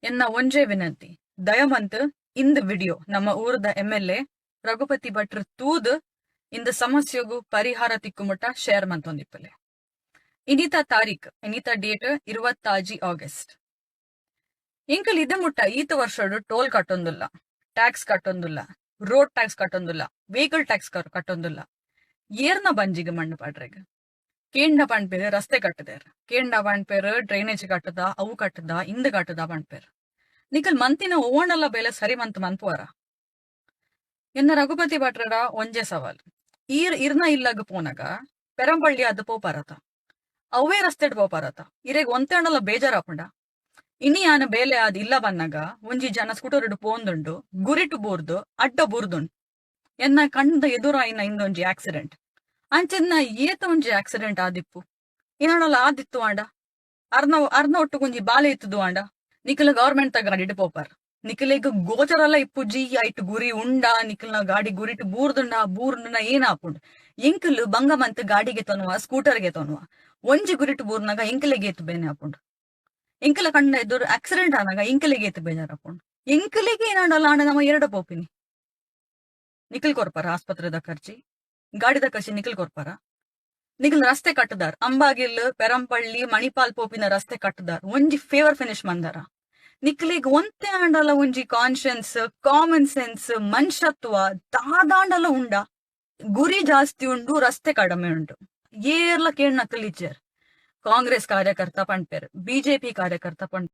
ಎನ್ನ ಒಂಜೇ ವಿನಂತಿ ದಯಮಂತ್ ಇಂದ್ ವಿಡಿಯೋ ನಮ್ಮ ಊರದ MLA ರಘುಪತಿ ಭಟ್ರು ತೂದ್ ಇಂದ ಸಮಸ್ಯೆಗೂ ಪರಿಹಾರ ತಿಕ್ಕುಮುಟ್ಟ ಶೇರ್ ಮಂತೊಂದಿಪ್ಪಲೆ. ಇನ್ನಿತ ತಾರೀಖ್ ಇನ್ನಿತ ಡೇಟ್ 26 ಆಗಸ್ಟ್. ಇಂಕಲ್ ಇದ ಮುಟ್ಟ ಈತ ವರ್ಷಡು ಟೋಲ್ ಕಟ್ಟೊಂದುಲ್ಲ, ಟ್ಯಾಕ್ಸ್ ಕಟ್ಟೊಂದುಲ್ಲ, ರೋಡ್ ಟ್ಯಾಕ್ಸ್ ಕಟ್ಟೊಂದುಲ್ಲ, ವೆಹಿಕಲ್ ಟ್ಯಾಕ್ಸ್ ಕಟ್ಟೊಂದುಲ್ಲ. ಏರ್ನ ಬಂಜಿಗೆ ಮಣ್ಣು ಪಾಡ್ರೆಗ್ ಕೇಂಡ ಪಣ್ಪೇರು ರಸ್ತೆ ಕಟ್ಟದೇರ್, ಕೇಂಡ ಪಣ್ಪೇರು ಡ್ರೈನೇಜ್ ಕಟ್ಟದ, ಅವು ಕಟ್ಟದ, ಇಂದ್ ಕಟ್ಟದ ಪಣ್ಪೇರು. ನಿಕಲ್ ಮಂತಿನ ಓಣಲ್ಲ ಬೇಲೆ ಸರಿ ಮಂತ್ ಮನ್ಪುವರ. ಎನ್ನ ರಘುಪತಿ ಭಟ್ರಡ ಒಂಜೆ ಸವಾಲ್. ಇರ್ನ ಇಲ್ಲಗ ಪೋನಾಗ ಪೆರಂಬಳ್ಳಿ ಅದು ಪೋಪಾರತ, ಅವೇ ರಸ್ತೆಡ್ ಪೋಪಾರತ. ಇರೆಗ್ ಒಂತೆಣ್ಣಲ್ಲ ಬೇಜಾರಾಪುಂಡ. ಇನಿ ಆನ ಬೇಲೆ ಅದ್ ಇಲ್ಲ ಬನ್ನಾಗ ಒಂಜಿ ಜನ ಸ್ಕೂಟರ್ ಪೋಂದುಂಡು ಗುರಿಟು ಬೂರ್ದು ಅಡ್ಡ ಬೂರ್ದುಂಡು. ಎನ್ನ ಕಂಡ ಎದುರಾಯಿನ ಇಂದೊಂಜಿ ಆಕ್ಸಿಡೆಂಟ್. ಅಂಚೆನ್ನ ಏತ ಒಂಜಿ ಆಕ್ಸಿಡೆಂಟ್ ಆದಿಪ್ಪು ಏನಲ್ಲ ಆದಿತ್ತು ಆಂಡ ಅರ್ನ ಒಟ್ಟು ಕುಂಜಿ ಬಾಲೆ ಇತ್ತದು ಆಂಡ ನಿಖಲ ಗವರ್ಮೆಂಟ್ ತ ಗಾಡಿ ಪೋಪಾರ್ ನಿಖಲೆಗ್ ಗೋಚರಲ್ಲ ಇಪ್ಪುಜಿ ಐಟ್ ಗುರಿ ಉಂಡ ನಿಖಲ್ನ ಗಾಡಿ ಗುರಿಟ್ ಬೂರ್ದುಂಡ ಏನಾಪುಂಡು ಎಂಕಲ್ ಬಂಗಮಂತ್ ಗಾಡಿಗೆ ತೊನುವ ಸ್ಕೂಟರ್ಗೆ ತೊನುವ ಒಂಜಿ ಗುರಿಟ್ ಬೂರ್ನಾಗ ಎಂಕಲೆಗೆ ಏತು ಬೇನೆ ಆಪುಂಡು. ಎಂಕಲ ಕಂಡ ಎದುರು ಆಕ್ಸಿಡೆಂಟ್ ಆನಾಗ ಎಂಕಲೆಗೆ ಏತು ಬೇಜಾರಾಪುಂಡು. ಎಂಕಲೆಗೆ ಏನಾಡಲ್ಲ ಆಂಡ ನಮ್ಮ ಎರಡ ಪೋಪಿನಿ ನಿಖಲ್ ಕೊರ್ಪಾರ ಆಸ್ಪತ್ರೆದ ಖರ್ಚಿ ಗಾಡಿದ ಖರ್ಚಿ ನಿಖಲ್ ಕೊರ್ಪಾರ. ನಿಖಲ್ ರಸ್ತೆ ಕಟ್ಟದಾರ್ ಅಂಬಾಗಿಲ್ ಪೆರಂಪಳ್ಳಿ ಮಣಿಪಾಲ್ ಪೋಪಿನ ರಸ್ತೆ ಕಟ್ಟದಾರ್ ಒಂಜಿ ಫೇವರ್ ಫಿನಿಶ್ ಮಂದಾರ. ನಿಖಲಿಗ್ ಒಂತೆ ಆಂಡಲ ಒಂಜಿ ಕಾನ್ಶಿಯನ್ಸ್ ಕಾಮನ್ ಸೆನ್ಸ್ ಮನುಷ್ಯತ್ವ ದಾದಾಂಡಲ ಉಂಡ. ಗುರಿ ಜಾಸ್ತಿ ಉಂಡು, ರಸ್ತೆ ಕಡಿಮೆ ಉಂಡು. ಏರ್ಲ ಕೇಳ್ ನಕಲಿಚ್ಚೇರ್ ಕಾಂಗ್ರೆಸ್ ಕಾರ್ಯಕರ್ತ ಪಂಡ್ಪೇರ್, BJP ಕಾರ್ಯಕರ್ತ ಪಂಡ್